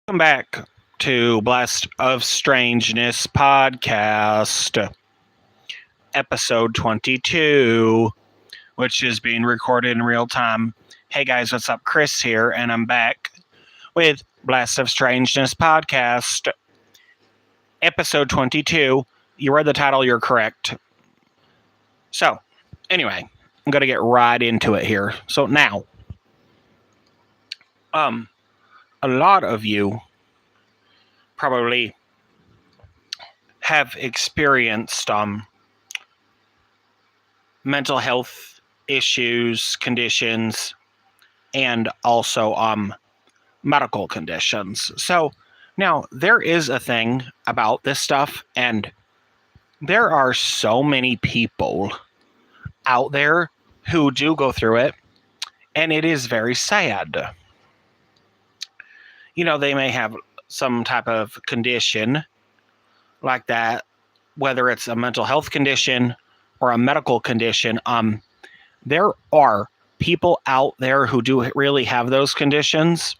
Welcome back to BlastOFStrangeness podcast, episode 22, which is being recorded in real time. Hey guys, what's up? Chris here, and I'm back with BlastOFStrangeness podcast, episode 22. You read the title, you're correct. So, anyway, I'm going to get right into it here. So now, a lot of you probably have experienced mental health issues, conditions, and also medical conditions. So now there is a thing about this stuff, and there are so many people out there who do go through it, and it is very sad. You know, they may have some type of condition like that, whether it's a mental health condition or a medical condition. There are people out there who do really have those conditions.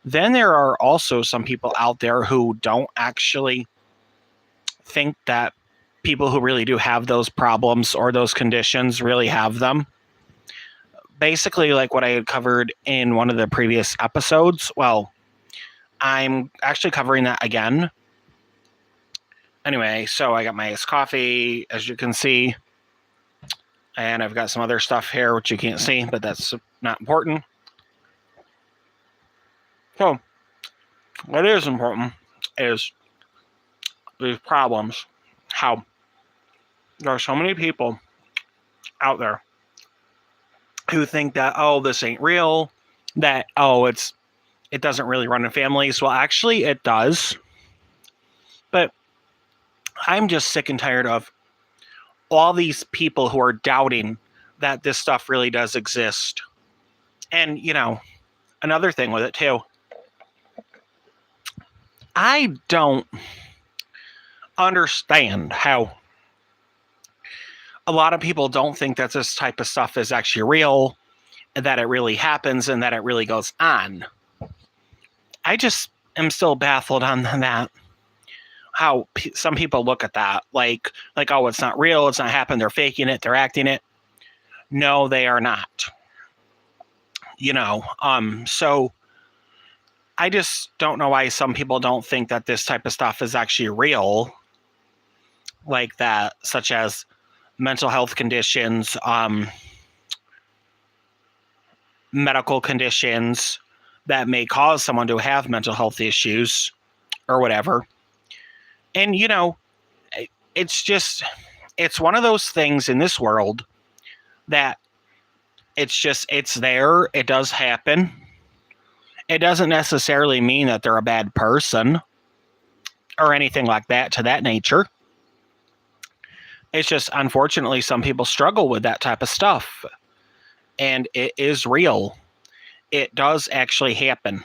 Then there are also some people out there who don't actually think that people who really do have those problems or those conditions really have them. Basically, like what I had covered in one of the previous episodes. Well, I'm actually covering that again. Anyway, so I got my iced coffee, as you can see. And I've got some other stuff here, which you can't see, but that's not important. So, what is important is these problems. How there are so many people out there who think that, oh, this ain't real, that, oh, it doesn't really run in families. Well, actually, it does. But I'm just sick and tired of all these people who are doubting that this stuff really does exist. And, you know, another thing with it, too. I don't understand how a lot of people don't think that this type of stuff is actually real, and that it really happens, and that it really goes on. I just am still baffled on that. How some people look at that like, oh, it's not real, it's not happening, they're faking it, they're acting it. No, they are not. You know, so I just don't know why some people don't think that this type of stuff is actually real, like that, such as mental health conditions, medical conditions that may cause someone to have mental health issues or whatever. And, you know, it's one of those things in this world that it's there. It does happen. It doesn't necessarily mean that they're a bad person or anything like that to that nature. It's just, unfortunately, some people struggle with that type of stuff. And it is real. It does actually happen.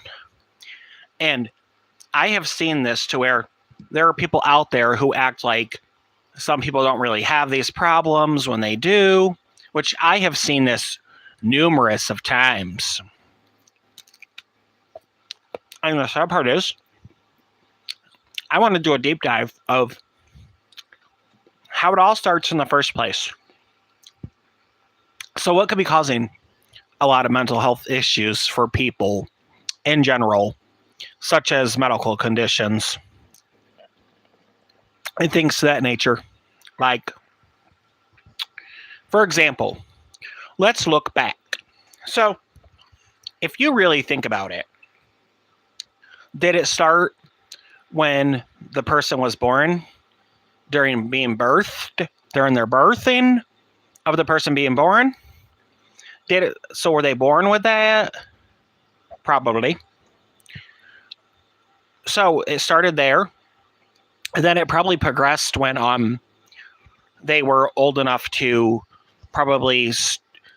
And I have seen this to where there are people out there who act like some people don't really have these problems when they do, which I have seen this numerous of times. And the sad part is, I want to do a deep dive of how it all starts in the first place. So what could be causing a lot of mental health issues for people in general, such as medical conditions and things to that nature? Like, for example, let's look back. So, if you really think about it, did it start when the person was born, during being birthed, during their birthing of the person being born? So were they born with that? Probably. So it started there. And then it probably progressed when they were old enough to probably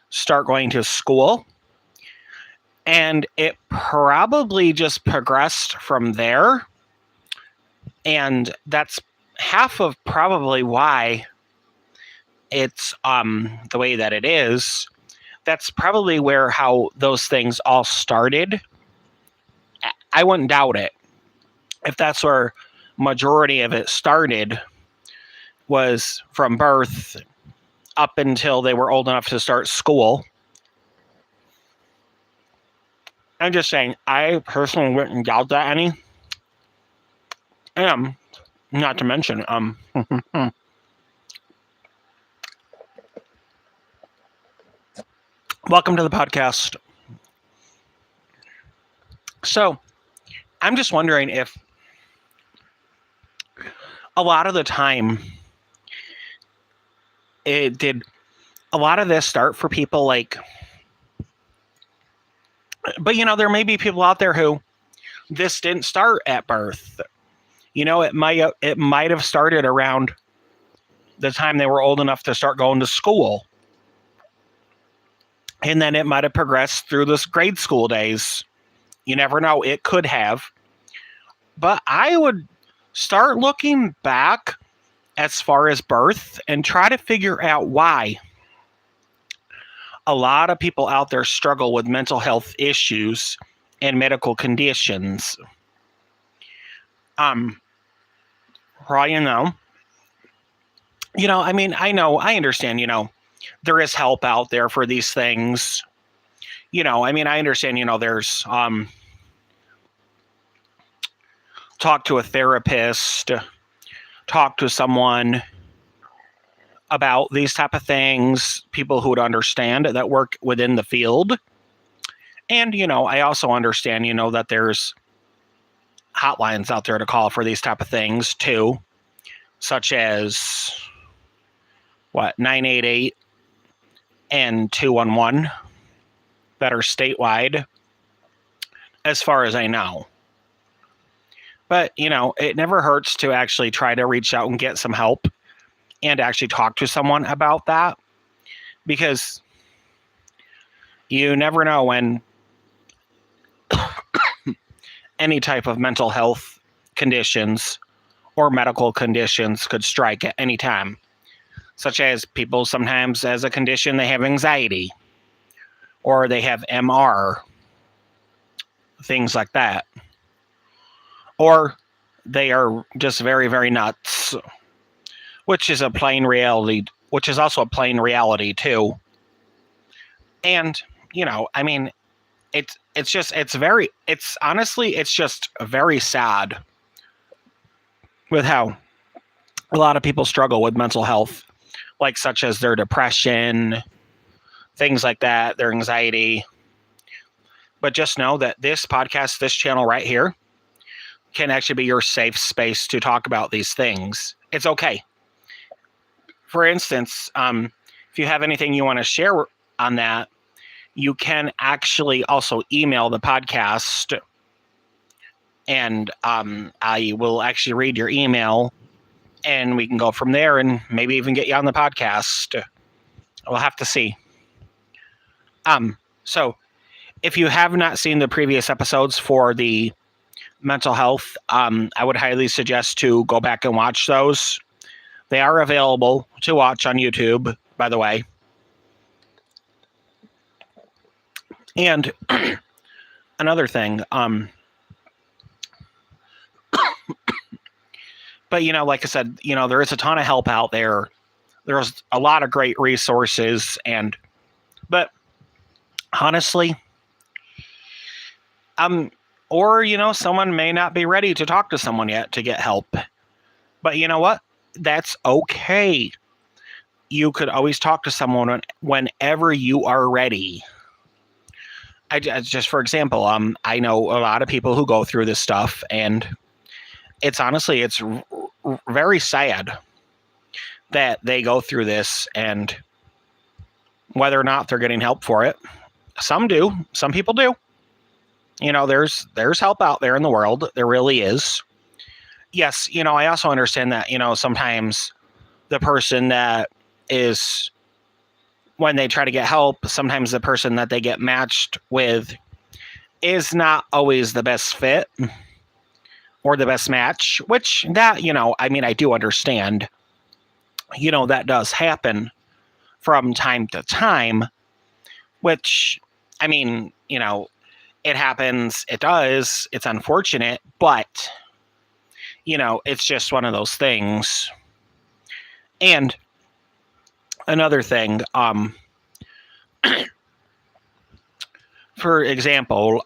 start going to school. And it probably just progressed from there. And that's half of probably why it's the way that it is. That's probably how those things all started. I wouldn't doubt it. if that's where majority of it started, was from birth up until they were old enough to start school. I'm just saying, I personally wouldn't doubt that any. Not to mention, welcome to the podcast. So, I'm just wondering if a lot of the time, did a lot of this start for people like, but there may be people out there who this didn't start at birth. It might have started around the time they were old enough to start going to school. And then it might have progressed through this grade school days. You never know. It could have. But I would start looking back as far as birth and try to figure out why a lot of people out there struggle with mental health issues and medical conditions. I understand, there is help out there for these things. I understand, there's talk to a therapist, talk to someone about these type of things, people who would understand that work within the field. And, I also understand, that there's hotlines out there to call for these type of things too, such as 988 and 211 that are statewide, as far as I know. But, it never hurts to actually try to reach out and get some help and actually talk to someone about that, because you never know when any type of mental health conditions or medical conditions could strike at any time, such as people sometimes as a condition, they have anxiety or they have MR, things like that. Or they are just very, very nuts, which is also a plain reality too. And, it's just very sad with how a lot of people struggle with mental health, like such as their depression, things like that, their anxiety. But just know that this podcast, this channel right here, can actually be your safe space to talk about these things. It's okay. For instance, if you have anything you want to share on that, you can actually also email the podcast, and I will actually read your email, and we can go from there and maybe even get you on the podcast. We'll have to see. So if you have not seen the previous episodes for the mental health, I would highly suggest to go back and watch those. They are available to watch on YouTube, by the way. And another thing, but like I said, there is a ton of help out there. There's a lot of great resources, but honestly, or someone may not be ready to talk to someone yet to get help. But you know what? That's okay. You could always talk to someone whenever you are ready. Just for example, I know a lot of people who go through this stuff, and it's very sad that they go through this, and whether or not they're getting help for it. Some do. Some people do. There's help out there in the world. There really is. Yes, I also understand that, sometimes the person that is, when they try to get help, sometimes the person that they get matched with is not always the best fit or the best match, which that, I do understand. That does happen from time to time, which, it happens. It does. It's unfortunate, but it's just one of those things. And another thing, for example,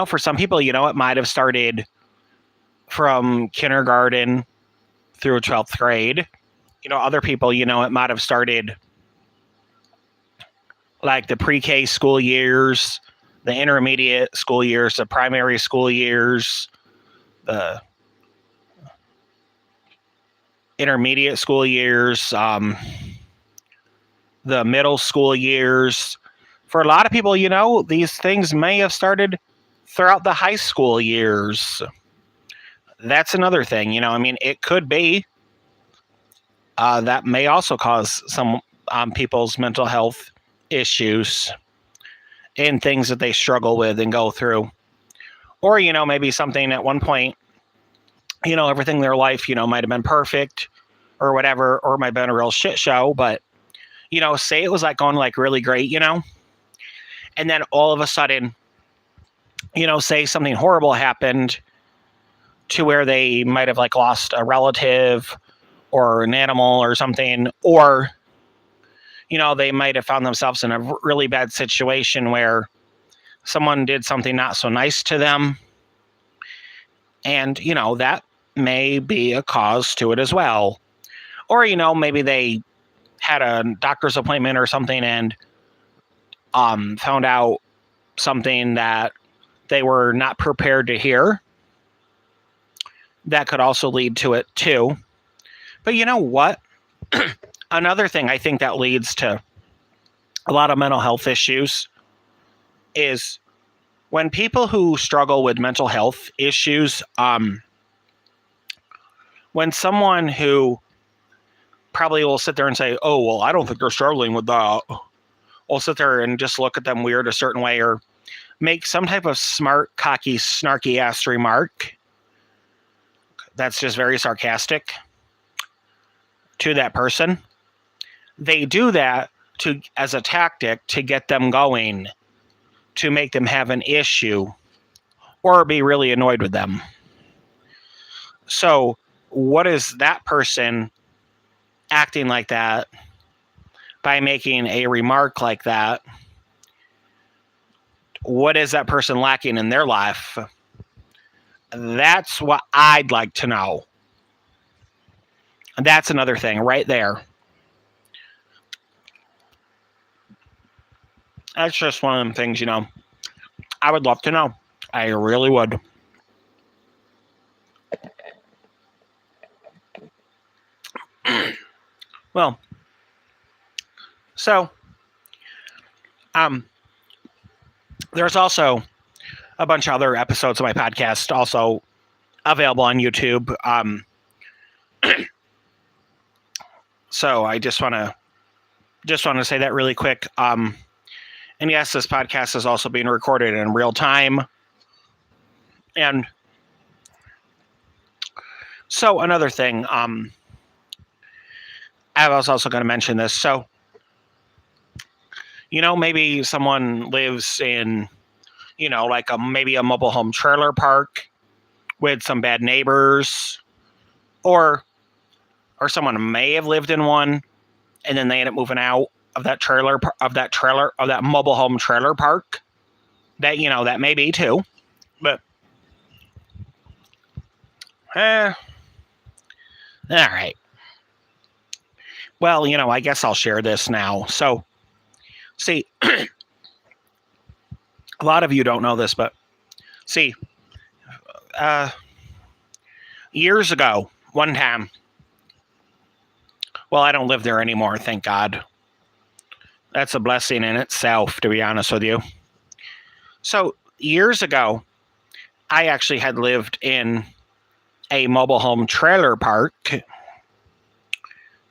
for some people, it might have started from kindergarten through 12th grade. Other people, it might have started like the pre-K school years, the intermediate school years, the primary school years, the intermediate school years, the middle school years. For a lot of people, these things may have started throughout the high school years. That's another thing, it could be that may also cause some people's mental health issues and things that they struggle with and go through. Or, maybe something at one point, everything in their life, might have been perfect or whatever, or might have been a real shit show. But, say it was like going like really great, and then all of a sudden, say something horrible happened to where they might have like lost a relative or an animal or something, or, they might have found themselves in a really bad situation where someone did something not so nice to them. And, that may be a cause to it as well. Or, maybe they had a doctor's appointment or something and found out something that they were not prepared to hear. That could also lead to it too. But you know what? Another thing I think that leads to a lot of mental health issues is when people who struggle with mental health issues, when someone who probably will sit there and say, oh, well, I don't think they're struggling with that, will sit there and just look at them weird a certain way or make some type of smart, cocky, snarky ass remark that's just very sarcastic to that person. They do that as a tactic to get them going, to make them have an issue or be really annoyed with them. So what is that person acting like that by making a remark like that? What is that person lacking in their life? That's what I'd like to know. And that's another thing right there. That's just one of them things, I would love to know. I really would. Well, so, there's also a bunch of other episodes of my podcast also available on YouTube. So I just want to say that really quick. And yes, this podcast is also being recorded in real time. And so another thing, I was also going to mention this. So, maybe someone lives in, like maybe a mobile home trailer park with some bad neighbors, or someone may have lived in one and then they end up moving out of that mobile home trailer park. That, that may be too. But, all right. Well, I guess I'll share this now. So, see, a lot of you don't know this, but see, years ago, one time, well, I don't live there anymore, thank God. That's a blessing in itself, to be honest with you. So, years ago, I actually had lived in a mobile home trailer park.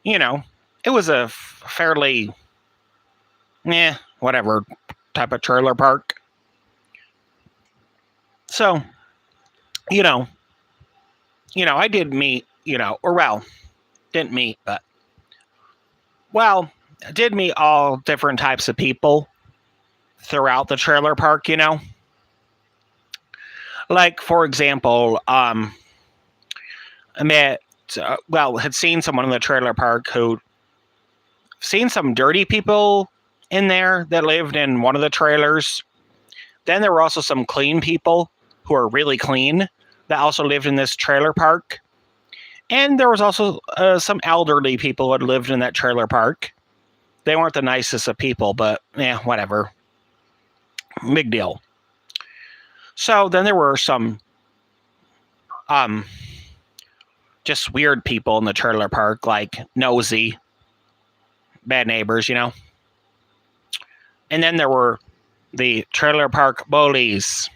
It was a fairly, whatever type of trailer park. So, I did meet, didn't meet, but, did meet all different types of people throughout the trailer park, Like, for example, I met, had seen someone in the trailer park who seen some dirty people in there that lived in one of the trailers. Then there were also some clean people who are really clean that also lived in this trailer park. And there was also some elderly people who had lived in that trailer park. They weren't the nicest of people, but whatever. Big deal. So then there were some just weird people in the trailer park, like nosy, bad neighbors, And then there were the trailer park bullies,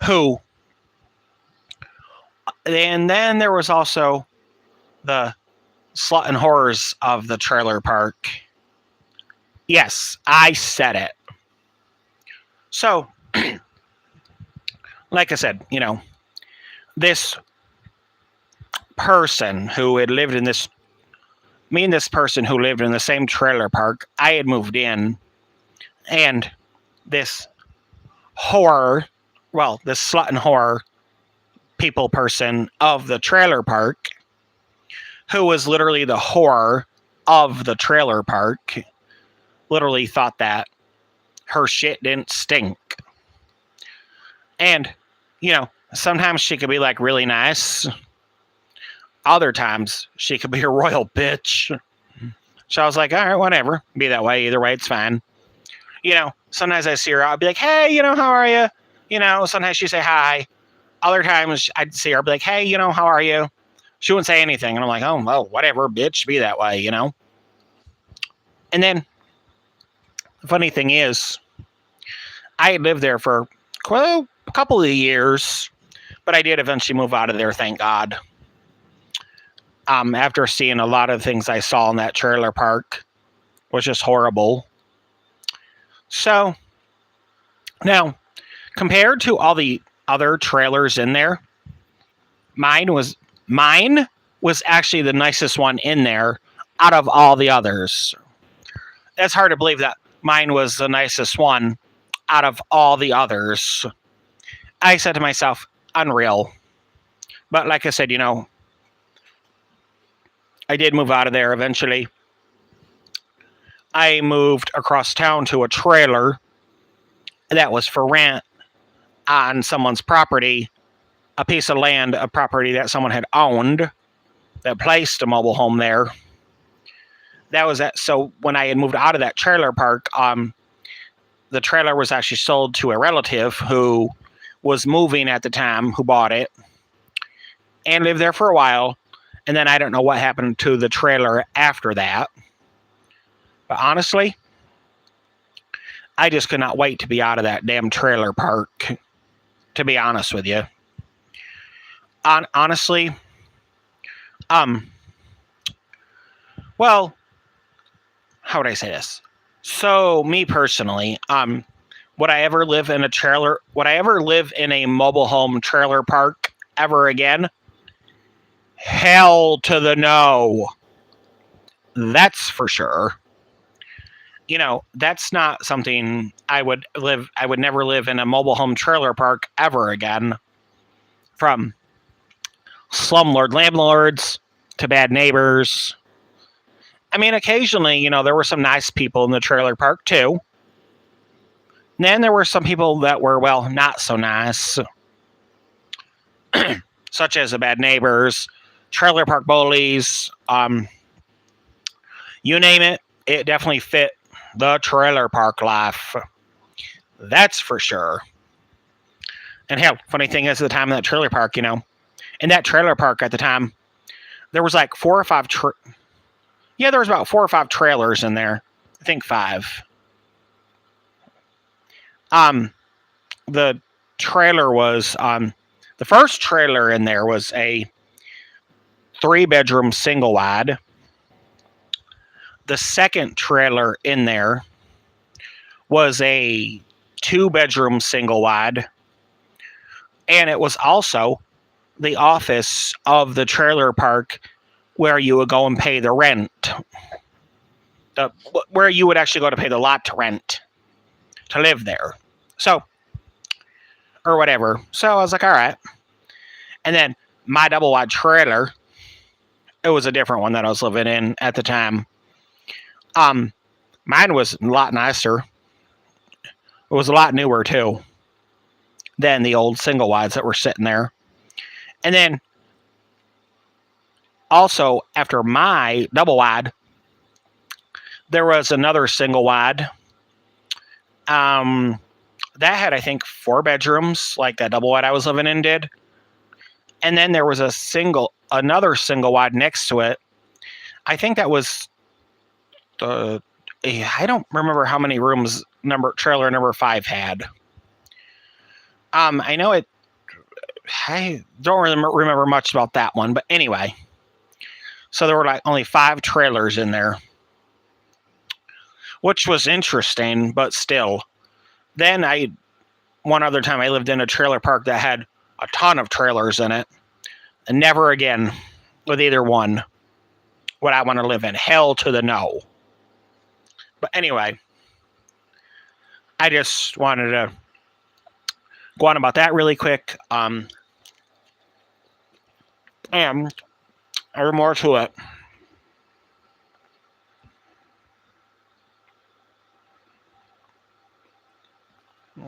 who, and then there was also the slut and whores of the trailer park. Yes, I said it. So, like I said, this person who had lived in this, me and this person who lived in the same trailer park, I had moved in, and this whore, this slut and whore people person of the trailer park, who was literally the whore of the trailer park, literally thought that her shit didn't stink. And, sometimes she could be like really nice. Other times she could be a royal bitch. So I was like, all right, whatever. Be that way. Either way, it's fine. Sometimes I see her, I'll be like, hey, how are you? Sometimes she'd say hi. Other times I'd see her, I'd be like, hey, how are you? She wouldn't say anything. And I'm like, oh, well, whatever, bitch, be that way, And then the funny thing is, I had lived there for a couple of years, but I did eventually move out of there, thank God. After seeing a lot of things I saw in that trailer park, was just horrible. So, now, compared to all the other trailers in there, mine was actually the nicest one in there out of all the others. It's hard to believe that mine was the nicest one out of all the others. I said to myself, unreal. But like I said, I did move out of there eventually. I moved across town to a trailer that was for rent on someone's property, a piece of land, a property that someone had owned that placed a mobile home there. That was that. So when I had moved out of that trailer park, the trailer was actually sold to a relative who was moving at the time, who bought it and lived there for a while. And then I don't know what happened to the trailer after that. But honestly, I just could not wait to be out of that damn trailer park, to be honest with you. Honestly, well, how would I say this? So, me personally, would I ever live in a mobile home trailer park ever again? Hell to the no. That's for sure. That's not something I would never live in a mobile home trailer park ever again. From slumlord landlords to bad neighbors. I mean, occasionally, there were some nice people in the trailer park too. And then there were some people that were, not so nice. Such as the bad neighbors, trailer park bullies, you name it, it definitely fit the trailer park life. That's for sure. And hell, funny thing is, at the time of that trailer park, in that trailer park at the time, there was like 4 or 5 there was about 4 or 5 trailers in there. I think 5. The trailer was, the first trailer in there was a 3-bedroom single wide. The second trailer in there was a 2-bedroom single wide. And it was also the office of the trailer park where you would go and pay the rent. Where you would actually go to pay the lot to rent to live there. So, or whatever. So I was like, all right. And then my double wide trailer, it was a different one that I was living in at the time. Mine was a lot nicer. It was a lot newer too than the old single wides that were sitting there. And then also after my double wide, there was another single wide. That had, I think, 4 bedrooms, like that double wide I was living in did. And then there was another single wide next to it. I think that was I don't remember how many rooms trailer number 5 had. I know it. I don't remember much about that one, but anyway. So there were like only 5 trailers in there, which was interesting, but still. Then one other time I lived in a trailer park that had a ton of trailers in it, and never again with either one would I want to live in. Hell to the no. But anyway, I just wanted to go on about that really quick. And there's more to it.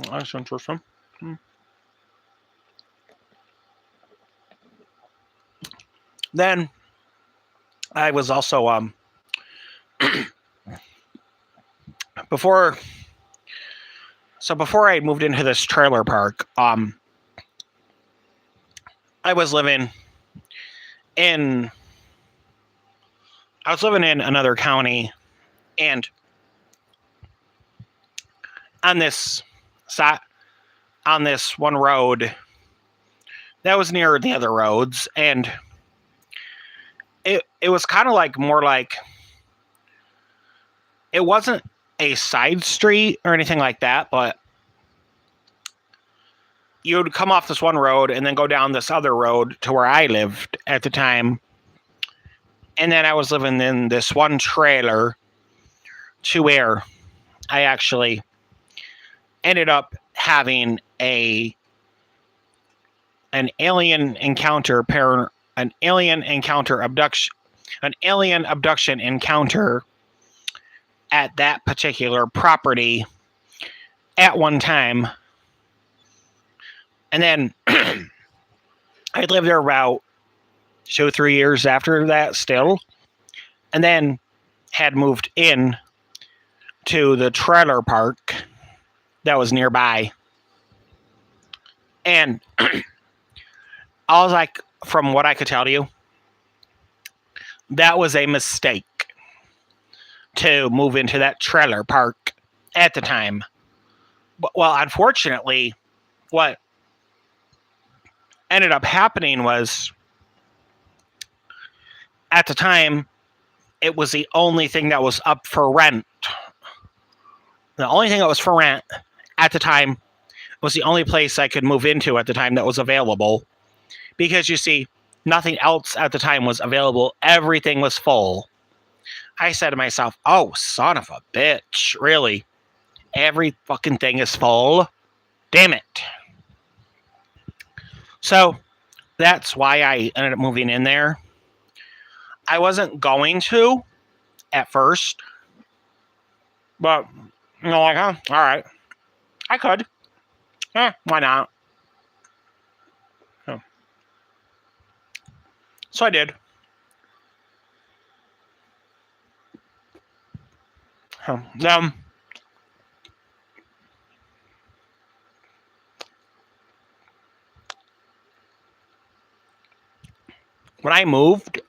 That's interesting. Then I was also before I moved into this trailer park, I was living in another county, and on this one road that was near the other roads, and it was kind of like more like, it wasn't a side street or anything like that, but you would come off this one road and then go down this other road to where I lived at the time. And then I was living in this one trailer to where I actually ended up having an alien abduction encounter at that particular property at one time. And then I lived there about 2 or 3 years after that still, and then had moved in to the trailer park that was nearby. And I was like, from what I could tell you, that was a mistake to move into that trailer park at the time. But, well, unfortunately, what ended up happening was, at the time, it was the only thing that was up for rent. The only thing that was for rent at the time was the only place I could move into at the time that was available. Because, you see, nothing else at the time was available. Everything was full. I said to myself, oh, son of a bitch, really? Every fucking thing is full? Damn it. So, that's why I ended up moving in there. I wasn't going to at first, but, like, all right, I could. Why not? So I did. When I moved,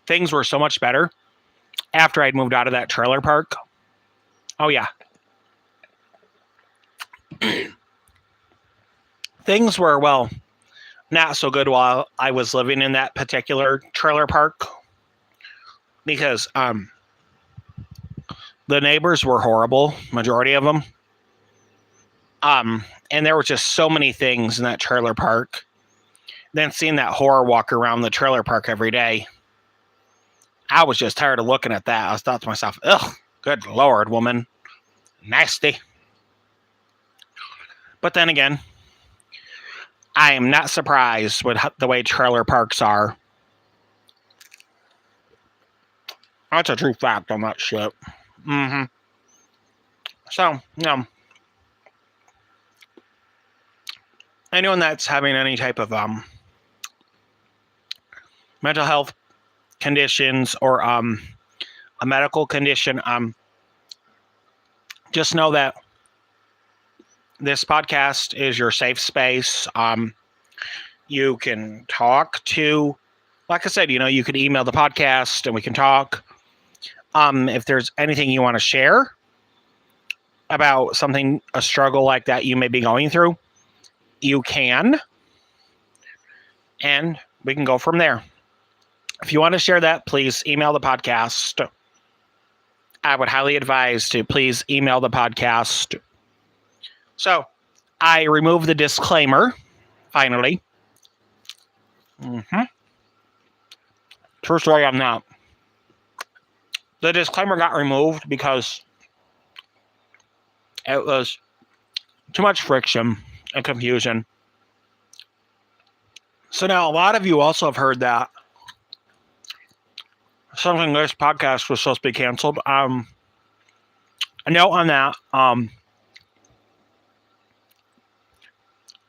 things were so much better after I'd moved out of that trailer park. Oh, yeah. Things were, well, not so good while I was living in that particular trailer park, because the neighbors were horrible, majority of them. And there were just so many things in that trailer park. Then seeing that horror walk around the trailer park every day, I was just tired of looking at that. I thought to myself, ugh, good Lord, woman. Nasty. But then again, I am not surprised with the way trailer parks are. That's a true fact on that shit. Mm-hmm. So, anyone that's having any type of mental health conditions or a medical condition, just know that this podcast is your safe space. You can talk to, like I said, you could email the podcast and we can talk. If there's anything you want to share about something, a struggle like that you may be going through, you can, and we can go from there. If you want to share that, please email the podcast. I would highly advise to please email the podcast. So, I removed the disclaimer, finally. True story on that. The disclaimer got removed because it was too much friction and confusion. So now a lot of you also have heard that something this podcast was supposed to be canceled. A note on that.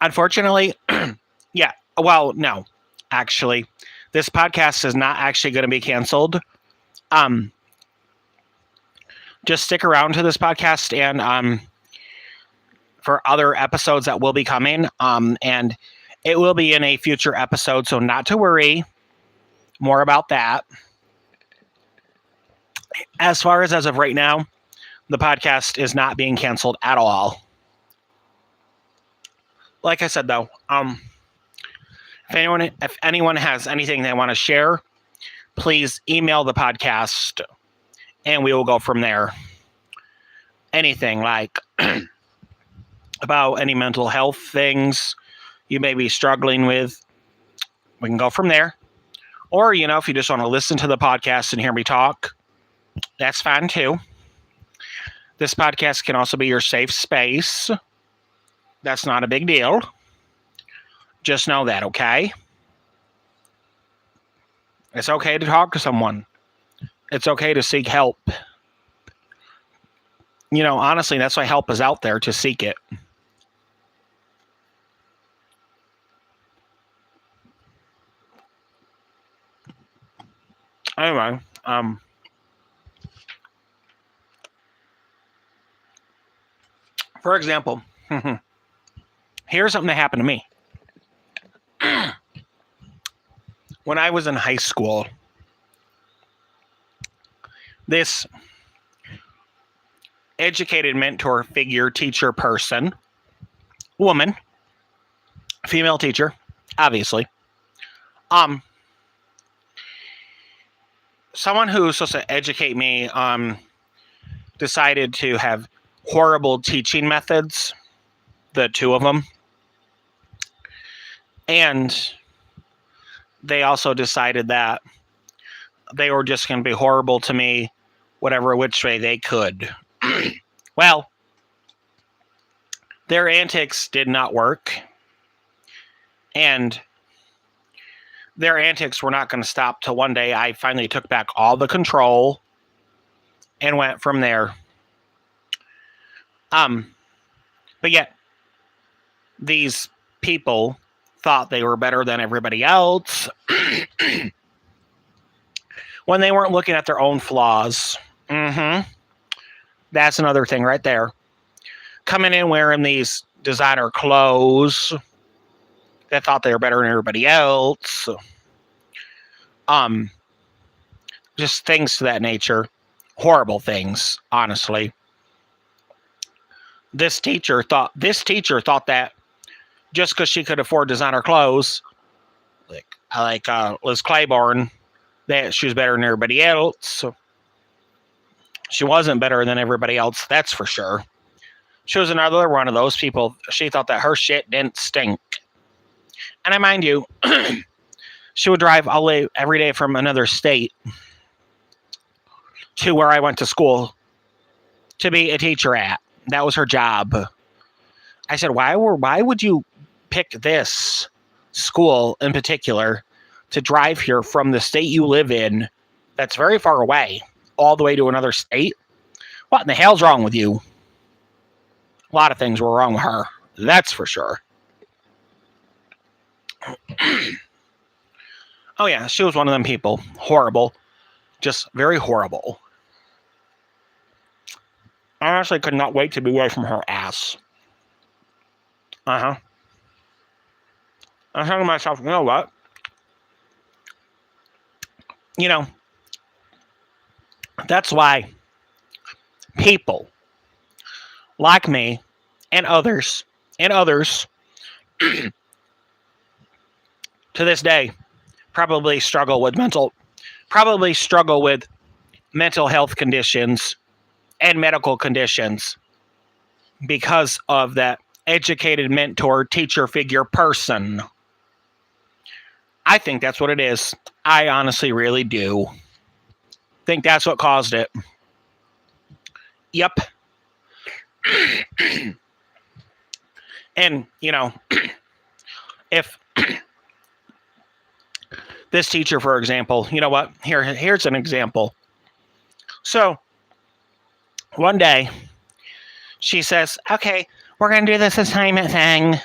Unfortunately, yeah. Well, no, actually, this podcast is not actually going to be canceled. Just stick around to this podcast and for other episodes that will be coming. And it will be in a future episode, so not to worry. More about that. As of right now, the podcast is not being canceled at all. Like I said, though, if anyone has anything they want to share, please email the podcast, and we will go from there. Anything like about any mental health things you may be struggling with, we can go from there. Or, if you just want to listen to the podcast and hear me talk, that's fine too. This podcast can also be your safe space. That's not a big deal. Just know that, okay? It's okay to talk to someone. It's okay to seek help. Honestly, that's why help is out there, to seek it. Anyway, for example, here's something that happened to me. When I was in high school, this educated mentor figure, teacher person, woman, female teacher, obviously, someone who was supposed to educate me decided to have horrible teaching methods, the two of them. And they also decided that they were just going to be horrible to me, whatever which way they could. Well, their antics did not work. And their antics were not going to stop till one day I finally took back all the control and went from there. But yet, these people thought they were better than everybody else when they weren't looking at their own flaws. That's another thing right there. Coming in wearing these designer clothes that thought they were better than everybody else. Just things to that nature. Horrible things, honestly. This teacher thought that just because she could afford designer clothes, like Liz Claiborne, that she was better than everybody else. She wasn't better than everybody else, that's for sure. She was another one of those people. She thought that her shit didn't stink. And I mind you, she would drive all the way every day from another state to where I went to school to be a teacher at. That was her job. I said, why would you pick this school in particular to drive here from the state you live in that's very far away all the way to another state? What in the hell's wrong with you? A lot of things were wrong with her. That's for sure. Oh, yeah, she was one of them people. Horrible. Just very horrible. I honestly could not wait to be away from her ass. I was thinking to myself, you know what? You know, that's why people like me and others to this day probably struggle with mental health conditions and medical conditions because of that educated mentor, teacher figure person. I think that's what it is. I honestly really do think that's what caused it. Yep. And, you know, if this teacher, for example, you know what? Here's an example. So, one day, she says, okay, we're going to do this assignment thing.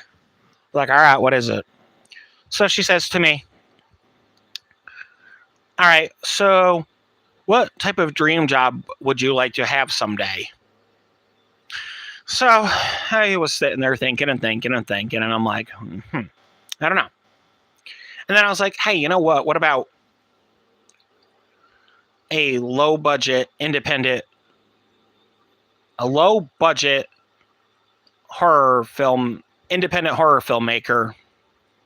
Like, all right, what is it? So she says to me, all right, so what type of dream job would you like to have someday? So I was sitting there thinking, and I'm like, I don't know. And then I was like, hey, you know what? What about a low budget horror film, independent horror filmmaker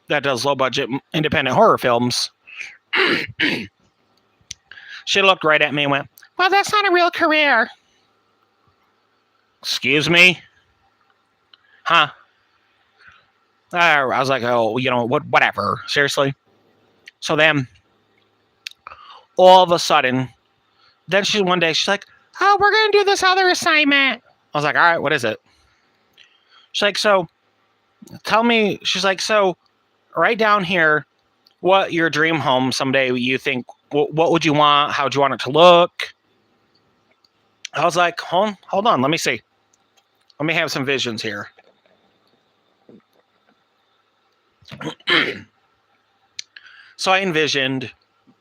that does low budget independent horror films? She looked right at me and went, well, that's not a real career. Excuse me? Huh? I was like, oh, you know, whatever. Seriously? So then, all of a sudden, one day she's like, oh, we're going to do this other assignment. I was like, all right, what is it? She's like, so, tell me, she's like, so, write down here what your dream home someday you think, what would you want? How would you want it to look? I was like, hold on, let me see. Let me have some visions here. So I envisioned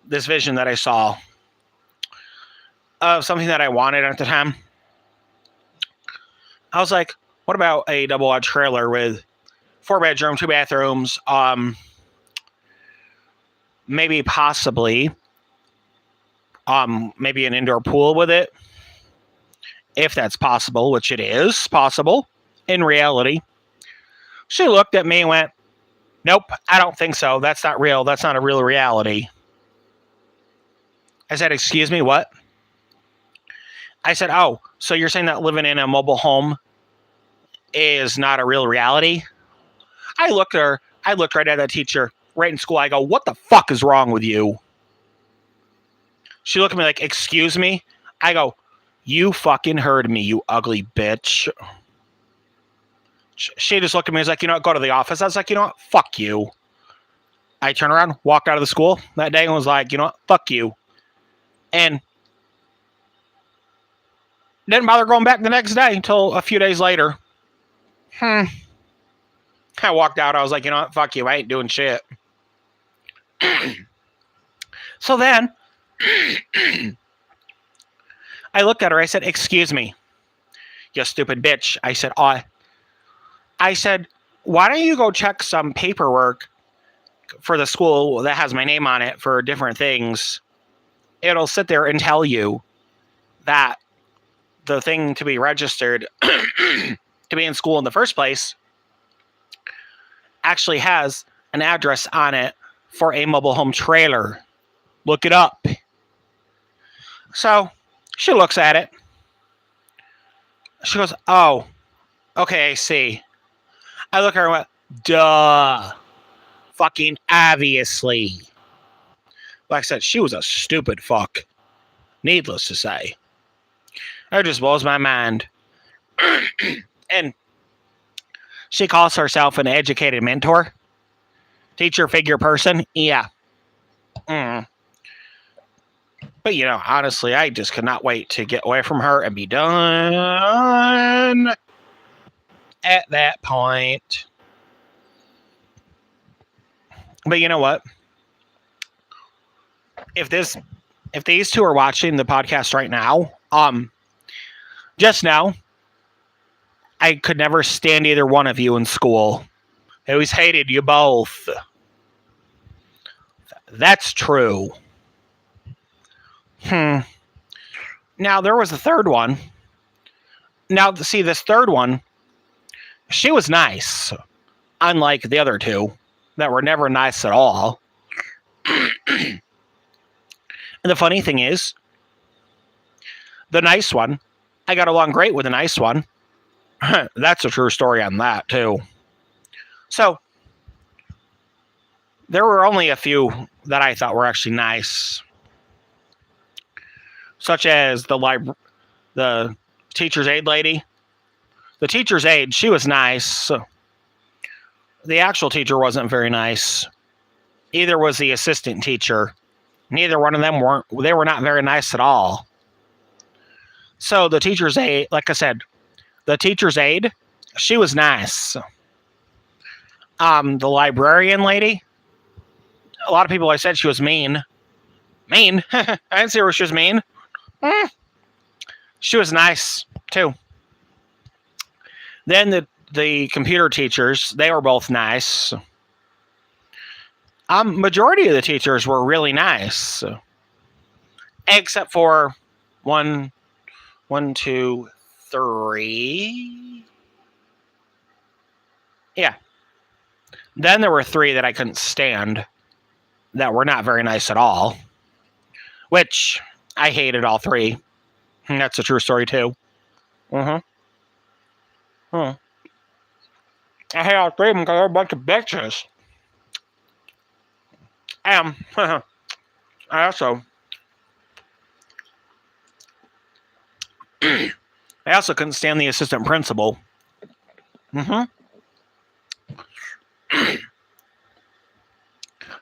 this vision that I saw of something that I wanted at the time. I was like, what about a double-wide trailer with 4-bedroom, 2 bathrooms, maybe possibly maybe an indoor pool with it, if that's possible, which it is possible in reality. She looked at me and went, nope, I don't think so. That's not real. That's not a real reality. I said, excuse me, what? I said, oh, so you're saying that living in a mobile home is not a real reality? I looked right at that teacher right in school. I go, what the fuck is wrong with you? She looked at me like, excuse me? I go, you fucking heard me, you ugly bitch. She just looked at me and was like, you know what, go to the office. I was like, you know what, fuck you. I turned around, walked out of the school that day and was like, you know what, fuck you. And didn't bother going back the next day until a few days later. I walked out. I was like, you know what, fuck you. I ain't doing shit. So then, I looked at her. I said, excuse me, you stupid bitch. I said, why don't you go check some paperwork for the school that has my name on it for different things? It'll sit there and tell you that the thing to be registered to be in school in the first place actually has an address on it for a mobile home trailer. Look it up. So she looks at it. She goes, oh, okay, I see. I look at her and went, duh. Fucking obviously. Like I said, she was a stupid fuck. Needless to say. It just blows my mind. And She calls herself an educated mentor. Teacher figure person. Yeah. But, honestly, I just could not wait to get away from her and be done at that point. But you know what? If these two are watching the podcast right now, just know I could never stand either one of you in school. I always hated you both. That's true. Now, there was a third one. Now, see, this third one, she was nice, unlike the other two that were never nice at all. And the funny thing is, the nice one, I got along great with the nice one. That's a true story on that, too. So, there were only a few that I thought were actually nice, such as the teacher's aide lady. The teacher's aide, she was nice. The actual teacher wasn't very nice. Either was the assistant teacher. Neither one of them they were not very nice at all. So the teacher's aide, like I said, the teacher's aide, she was nice. The librarian lady, a lot of people I said she was mean. Mean? I didn't see her she was mean. She was nice, too. Then the computer teachers, they were both nice. Majority of the teachers were really nice. Except for one, two, three. Yeah. Then there were three that I couldn't stand that were not very nice at all. Which, I hated all three. That's a true story, too. I hate all three of them because they're a bunch of bitches. I also couldn't stand the assistant principal.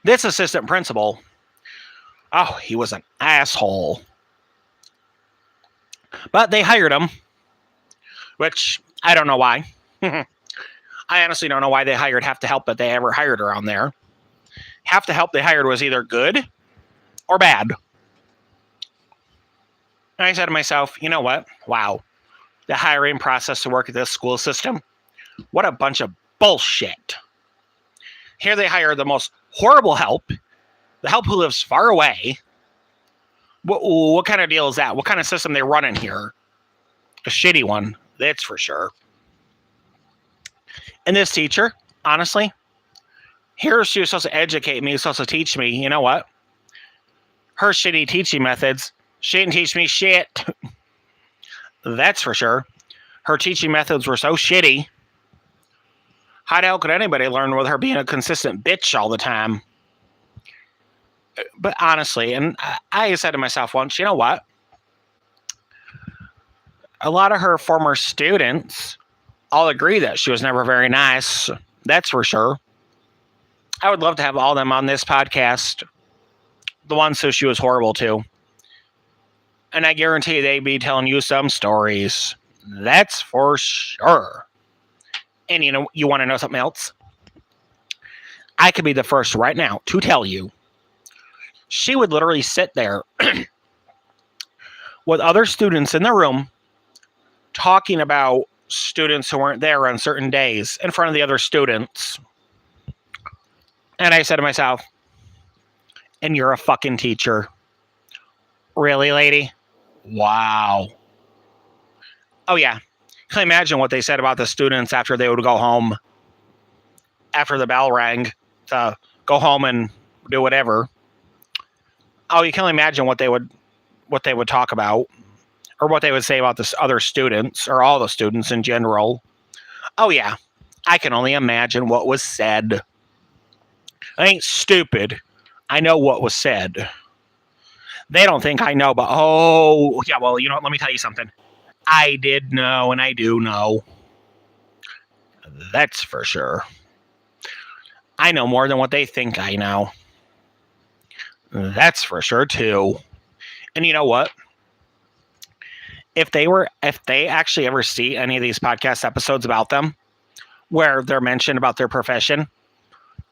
This assistant principal, he was an asshole. But they hired him, which I don't know why. I honestly don't know why they hired half the help that they ever hired around there. Half the help they hired was either good or bad. And I said to myself, you know what? Wow. The hiring process to work at this school system, what a bunch of bullshit. Here they hire the most horrible help, the help who lives far away. What kind of deal is that? What kind of system they run in here? A shitty one, that's for sure. And this teacher, honestly, here she was supposed to educate me, supposed to teach me, you know what? Her shitty teaching methods, she didn't teach me shit. That's for sure. Her teaching methods were so shitty. How the hell could anybody learn with her being a consistent bitch all the time? But honestly, and I said to myself once, you know what? A lot of her former students all agree that she was never very nice. That's for sure. I would love to have all of them on this podcast. The ones who she was horrible to. And I guarantee they'd be telling you some stories. That's for sure. And you want to know something else? I could be the first right now to tell you. She would literally sit there with other students in the room talking about students who weren't there on certain days in front of the other students. And I said to myself, and you're a fucking teacher. Really, lady? Wow. Oh, yeah. Can you imagine what they said about the students after they would go home? After the bell rang to go home and do whatever. Oh, you can only imagine what they would talk about. Or what they would say about the other students. Or all the students in general. Oh, yeah. I can only imagine what was said. I ain't stupid. I know what was said. They don't think I know, but yeah, well, you know what? Let me tell you something. I did know, and I do know. That's for sure. I know more than what they think I know. That's for sure, too. And you know what? If they actually ever see any of these podcast episodes about them, where they're mentioned about their profession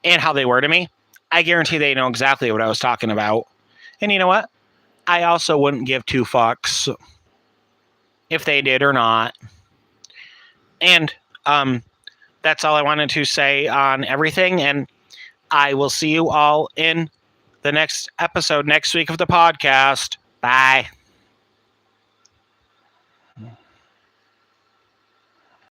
and how they were to me, I guarantee they know exactly what I was talking about. And you know what? I also wouldn't give two fucks if they did or not. And that's all I wanted to say on everything. And I will see you all in the next episode next week of the podcast. Bye.